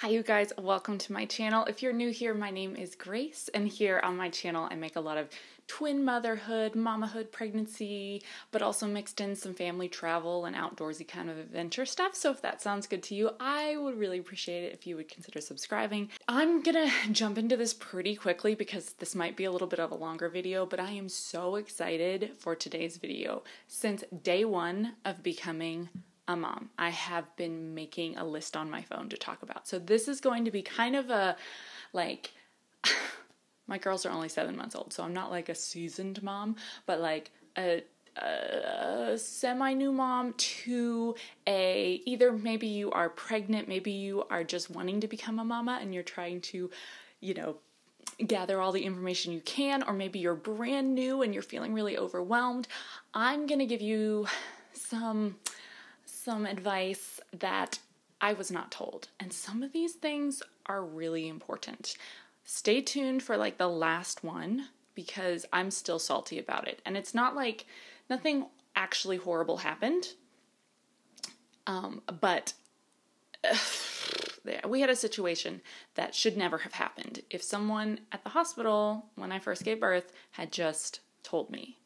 Hi you guys, welcome to my channel. If you're new here, my name is Grace, and here on my channel I make a lot of twin motherhood, mamahood, pregnancy, but also mixed in some family travel and outdoorsy kind of adventure stuff. So if that sounds good to you, I would really appreciate it if you would consider subscribing. I'm gonna jump into this pretty quickly because this might be a little bit of a longer video, but I am so excited for today's video. Since day one of becoming a mom, I have been making a list on my phone to talk about. So this is going to be kind of a, like, my girls are only 7 months old, so I'm not like a seasoned mom, but like a semi-new mom to either maybe you are pregnant, maybe you are just wanting to become a mama and you're trying to, gather all the information you can, or maybe you're brand new and you're feeling really overwhelmed. I'm gonna give you some advice that I was not told. And some of these things are really important. Stay tuned for like the last one because I'm still salty about it. And it's not like nothing actually horrible happened. But we had a situation that should never have happened. If someone at the hospital when I first gave birth had just told me.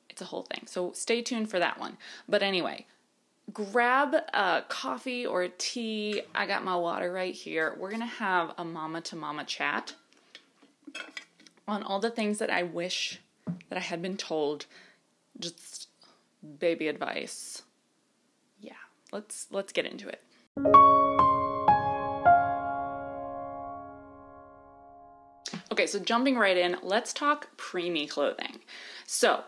It's a whole thing. So stay tuned for that one. But anyway, grab a coffee or a tea. I got my water right here. We're going to have a mama to mama chat on all the things that I wish that I had been told. Just baby advice. Yeah, let's get into it. Okay, so jumping right in, let's talk preemie clothing. So,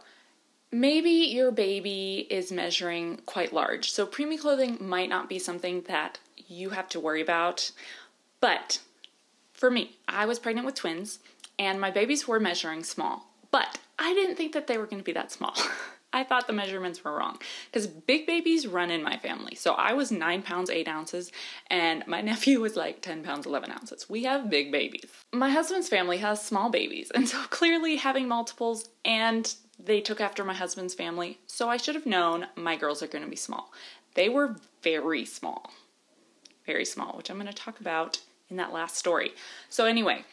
maybe your baby is measuring quite large, so preemie clothing might not be something that you have to worry about, but for me, I was pregnant with twins, and my babies were measuring small, but I didn't think that they were going to be that small. I thought the measurements were wrong, because big babies run in my family, so I was 9 pounds, 8 ounces, and my nephew was like 10 pounds, 11 ounces. We have big babies. My husband's family has small babies, and so clearly having multiples, and they took after my husband's family, so I should have known my girls are going to be small. They were very small, which I'm going to talk about in that last story. So anyway,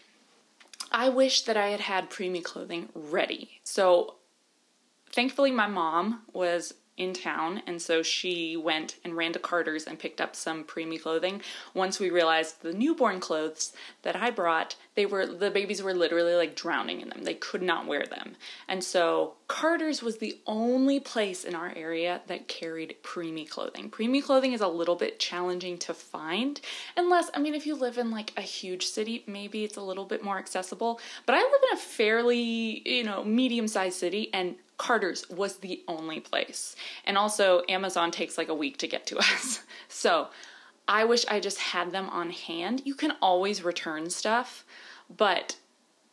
I wish that I had had preemie clothing ready. So thankfully my mom was in town, and so she went and ran to Carter's and picked up some preemie clothing. Once we realized the newborn clothes that I brought, the babies were literally like drowning in them. They could not wear them. And so Carter's was the only place in our area that carried preemie clothing. Preemie clothing is a little bit challenging to find, unless, if you live in like a huge city, maybe it's a little bit more accessible. But I live in a fairly, medium-sized city, and Carter's was the only place. And also Amazon takes like a week to get to us. So I wish I just had them on hand. You can always return stuff, but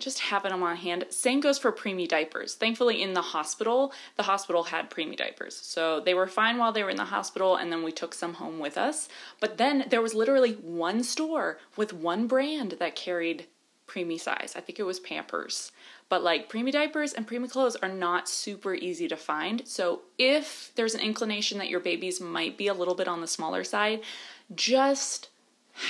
just having them on hand. Same goes for preemie diapers. Thankfully in the hospital had preemie diapers. So they were fine while they were in the hospital, and then we took some home with us. But then there was literally one store with one brand that carried preemie size. I think it was Pampers. But like preemie diapers and preemie clothes are not super easy to find. So if there's an inclination that your babies might be a little bit on the smaller side, just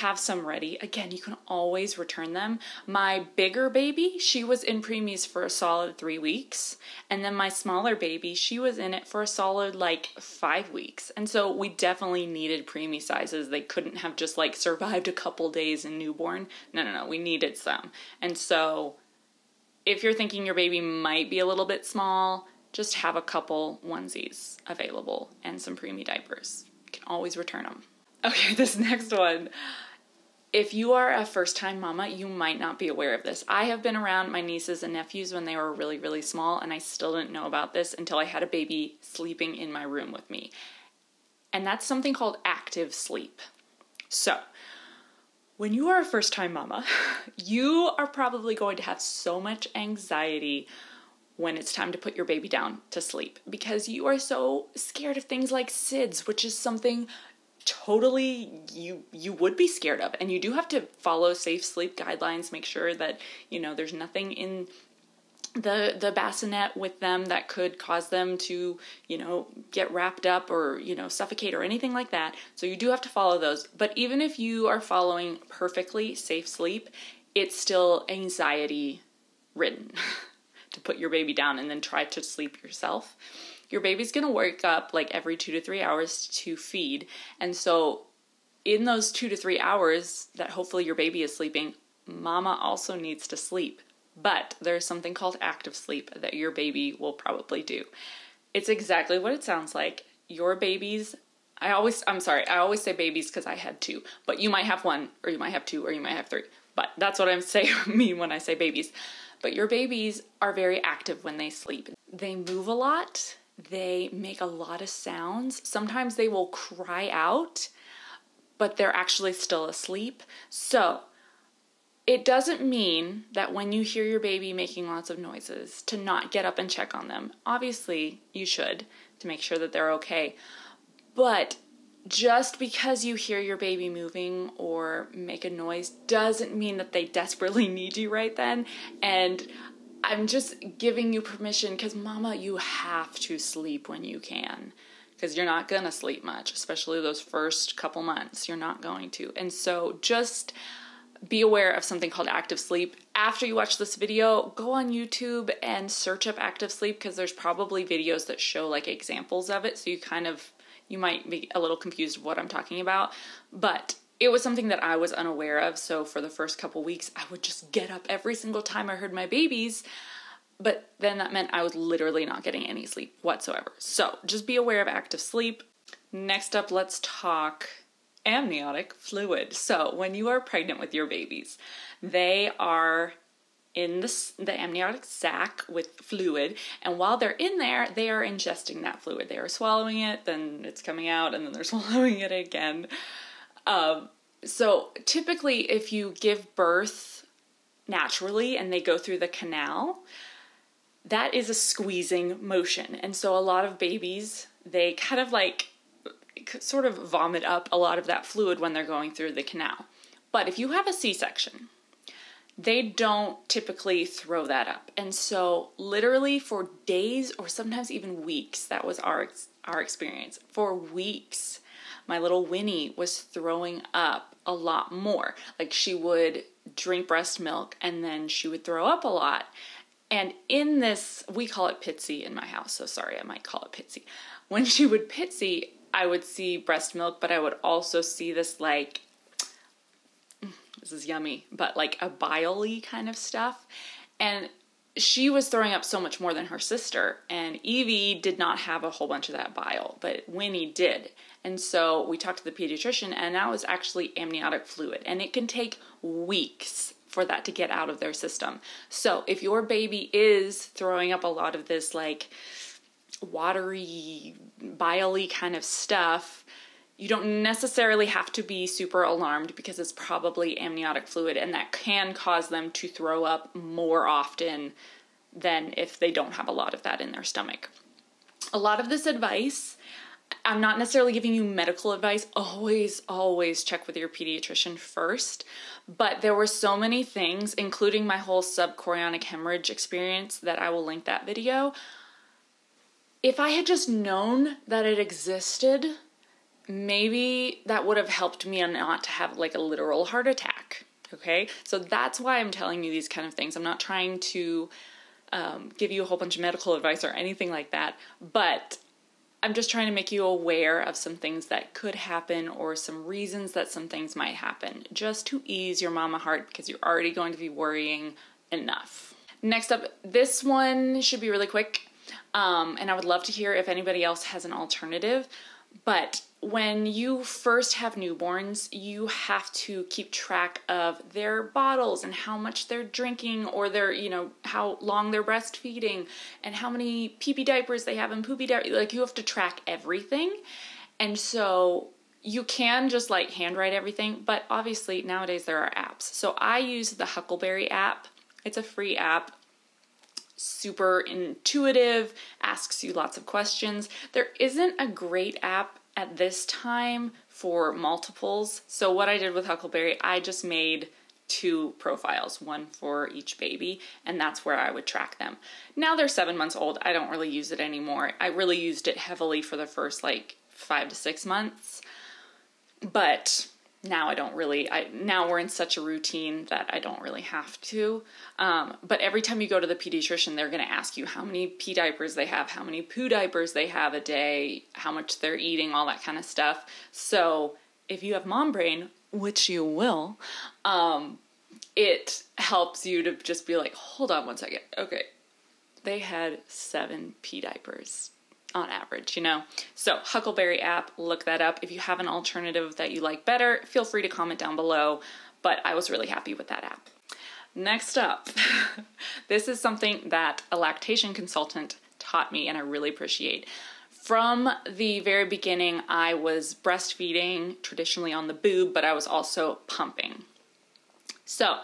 have some ready. Again, you can always return them. My bigger baby, she was in preemies for a solid 3 weeks. And then my smaller baby, she was in it for a solid like 5 weeks. And so we definitely needed preemie sizes. They couldn't have just like survived a couple days in newborn. No, we needed some. And so if you're thinking your baby might be a little bit small, just have a couple onesies available and some preemie diapers. You can always return them. Okay, this next one. If you are a first-time mama, you might not be aware of this. I have been around my nieces and nephews when they were really, really small, and I still didn't know about this until I had a baby sleeping in my room with me. And that's something called active sleep. So, when you are a first-time mama, you are probably going to have so much anxiety when it's time to put your baby down to sleep because you are so scared of things like SIDS, which is something totally you would be scared of. And you do have to follow safe sleep guidelines, make sure that, there's nothing in the bassinet with them that could cause them to, you know, get wrapped up or, you know, suffocate or anything like that. So you do have to follow those. But even if you are following perfectly safe sleep, it's still anxiety ridden to put your baby down and then try to sleep yourself. Your baby's going to wake up like every 2 to 3 hours to feed. And so in those 2 to 3 hours that hopefully your baby is sleeping, mama also needs to sleep. But there's something called active sleep that your baby will probably do. It's exactly what it sounds like. Your babies, I always say babies because I had 2, but you might have 1, or you might have 2, or you might have 3. But that's what I mean when I say babies. But your babies are very active when they sleep. They move a lot. They make a lot of sounds. Sometimes they will cry out, but they're actually still asleep. So it doesn't mean that when you hear your baby making lots of noises to not get up and check on them. Obviously, you should, to make sure that they're okay. But just because you hear your baby moving or make a noise doesn't mean that they desperately need you right then. And I'm just giving you permission because, mama, you have to sleep when you can. Because you're not going to sleep much, especially those first couple months. You're not going to. And so just be aware of something called active sleep. After you watch this video, go on YouTube and search up active sleep because there's probably videos that show like examples of it. So you might be a little confused of what I'm talking about. But it was something that I was unaware of. So for the first couple weeks, I would just get up every single time I heard my babies. But then that meant I was literally not getting any sleep whatsoever. So just be aware of active sleep. Next up, let's talk amniotic fluid. So when you are pregnant with your babies, they are in the amniotic sac with fluid, and while they're in there, they are ingesting that fluid. They are swallowing it, then it's coming out, and then they're swallowing it again. So typically if you give birth naturally and they go through the canal, that is a squeezing motion. And so a lot of babies, they kind of like sort of vomit up a lot of that fluid when they're going through the canal. But if you have a C-section, they don't typically throw that up. And so literally for days or sometimes even weeks, that was our experience. For weeks, my little Winnie was throwing up a lot more. Like she would drink breast milk and then she would throw up a lot. And in this, we call it pitsy in my house. So sorry, I might call it pitsy. When she would pitsy, I would see breast milk, but I would also see this like, this is yummy, but like a bile-y kind of stuff. And she was throwing up so much more than her sister. And Evie did not have a whole bunch of that bile, but Winnie did. And so we talked to the pediatrician, and that was actually amniotic fluid. And it can take weeks for that to get out of their system. So if your baby is throwing up a lot of this like watery, bile-y kind of stuff, you don't necessarily have to be super alarmed because it's probably amniotic fluid, and that can cause them to throw up more often than if they don't have a lot of that in their stomach. A lot of this advice, I'm not necessarily giving you medical advice. Always check with your pediatrician first. But there were so many things, including my whole subchorionic hemorrhage experience, that I will link that video. If I had just known that it existed, maybe that would have helped me not to have like a literal heart attack. Okay? So that's why I'm telling you these kind of things. I'm not trying to give you a whole bunch of medical advice or anything like that, but I'm just trying to make you aware of some things that could happen or some reasons that some things might happen, just to ease your mama heart because you're already going to be worrying enough. Next up, this one should be really quick, and I would love to hear if anybody else has an alternative, but when you first have newborns, you have to keep track of their bottles and how much they're drinking, or their, how long they're breastfeeding and how many pee-pee diapers they have and poopy diapers. Like, you have to track everything. And so you can just like handwrite everything, but obviously nowadays there are apps. So I use the Huckleberry app. It's a free app. Super intuitive, asks you lots of questions. There isn't a great app at this time for multiples. So what I did with Huckleberry, I just made 2 profiles, one for each baby, and that's where I would track them. Now they're 7 months old. I don't really use it anymore. I really used it heavily for the first like 5 to 6 months, but now I don't really, now we're in such a routine that I don't really have to. But every time you go to the pediatrician, they're going to ask you how many pee diapers they have, how many poo diapers they have a day, how much they're eating, all that kind of stuff. So if you have mom brain, which you will, it helps you to just be like, hold on one second. Okay. They had 7 pee diapers on average, you know? So Huckleberry app, look that up. If you have an alternative that you like better, feel free to comment down below, but I was really happy with that app. Next up, this is something that a lactation consultant taught me and I really appreciate. From the very beginning, I was breastfeeding traditionally on the boob, but I was also pumping. So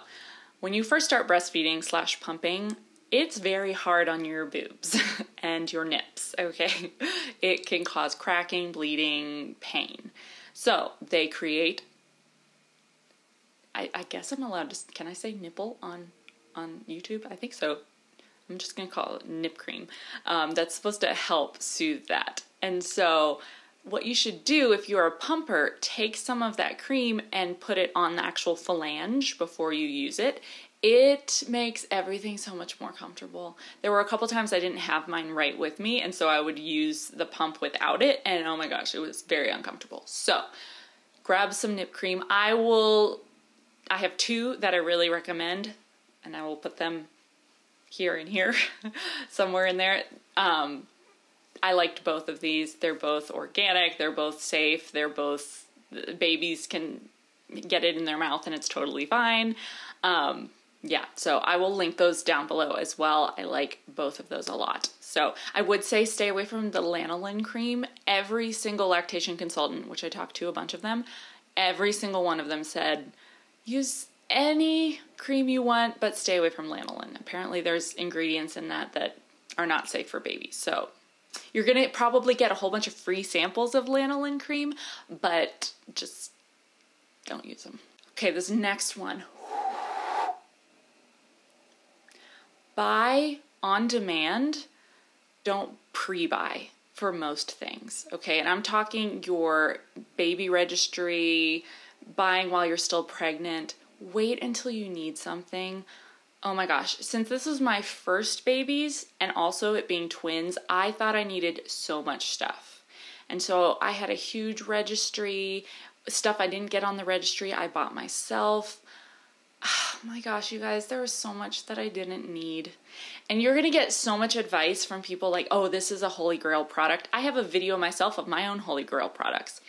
when you first start breastfeeding / pumping, it's very hard on your boobs and your nips, okay? It can cause cracking, bleeding, pain. So they create, I guess I'm allowed to, can I say nipple on YouTube? I think so. I'm just gonna call it nip cream. That's supposed to help soothe that. And so what you should do if you're a pumper, take some of that cream and put it on the actual phalange before you use it. It makes everything so much more comfortable. There were a couple times I didn't have mine right with me, and so I would use the pump without it, and oh my gosh, it was very uncomfortable. So grab some nip cream. I have 2 that I really recommend, and I will put them here and here, somewhere in there. I liked both of these. They're both organic, they're both safe, they're both, babies can get it in their mouth and it's totally fine. Yeah, so I will link those down below as well. I like both of those a lot. So I would say stay away from the lanolin cream. Every single lactation consultant, which I talked to a bunch of them, every single one of them said, use any cream you want, but stay away from lanolin. Apparently there's ingredients in that are not safe for babies. So you're gonna probably get a whole bunch of free samples of lanolin cream, but just don't use them. Okay, this next one. Buy on demand, don't pre-buy for most things, okay? And I'm talking your baby registry, buying while you're still pregnant. Wait until you need something. Oh my gosh, since this was my first babies and also it being twins, I thought I needed so much stuff. And so I had a huge registry, stuff I didn't get on the registry, I bought myself. Oh my gosh, you guys, there was so much that I didn't need. And you're going to get so much advice from people like, oh, this is a Holy Grail product. I have a video myself of my own Holy Grail products.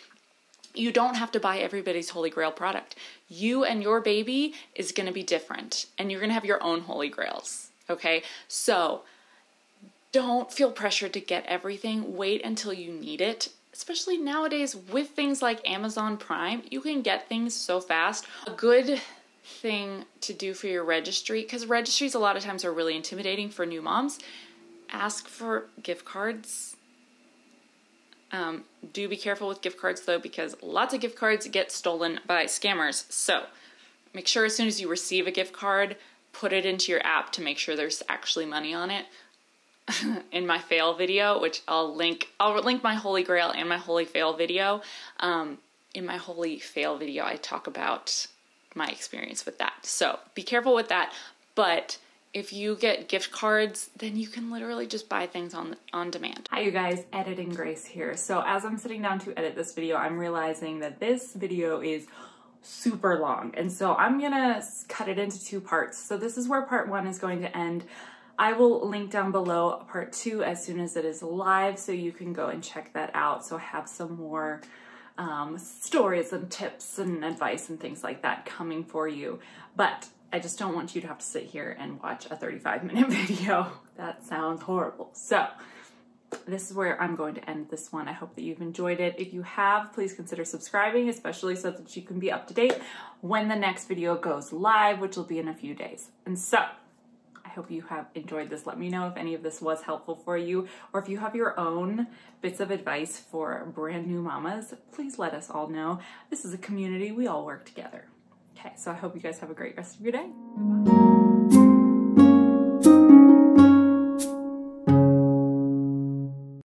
You don't have to buy everybody's Holy Grail product. You and your baby is going to be different, and you're going to have your own Holy Grails, okay? So don't feel pressured to get everything. Wait until you need it. Especially nowadays with things like Amazon Prime, you can get things so fast. A good thing to do for your registry, because registries a lot of times are really intimidating for new moms, ask for gift cards. Do be careful with gift cards though, because lots of gift cards get stolen by scammers. So make sure as soon as you receive a gift card, put it into your app to make sure there's actually money on it. In my fail video, which I'll link my Holy Grail and my Holy Fail video. In my Holy Fail video, I talk about my experience with that. So be careful with that. But if you get gift cards, then you can literally just buy things on demand. Hi you guys, Editing Grace here. So as I'm sitting down to edit this video, I'm realizing that this video is super long. And so I'm gonna cut it into 2 parts. So this is where part 1 is going to end. I will link down below part 2 as soon as it is live, so you can go and check that out. So I have some more stories and tips and advice and things like that coming for you. But I just don't want you to have to sit here and watch a 35-minute video. That sounds horrible. So this is where I'm going to end this one. I hope that you've enjoyed it. If you have, please consider subscribing, especially so that you can be up to date when the next video goes live, which will be in a few days. And so I hope you have enjoyed this. Let me know if any of this was helpful for you, or if you have your own bits of advice for brand new mamas, please let us all know. This is a community. We all work together. Okay. Okay, so I hope you guys have a great rest of your day. Goodbye.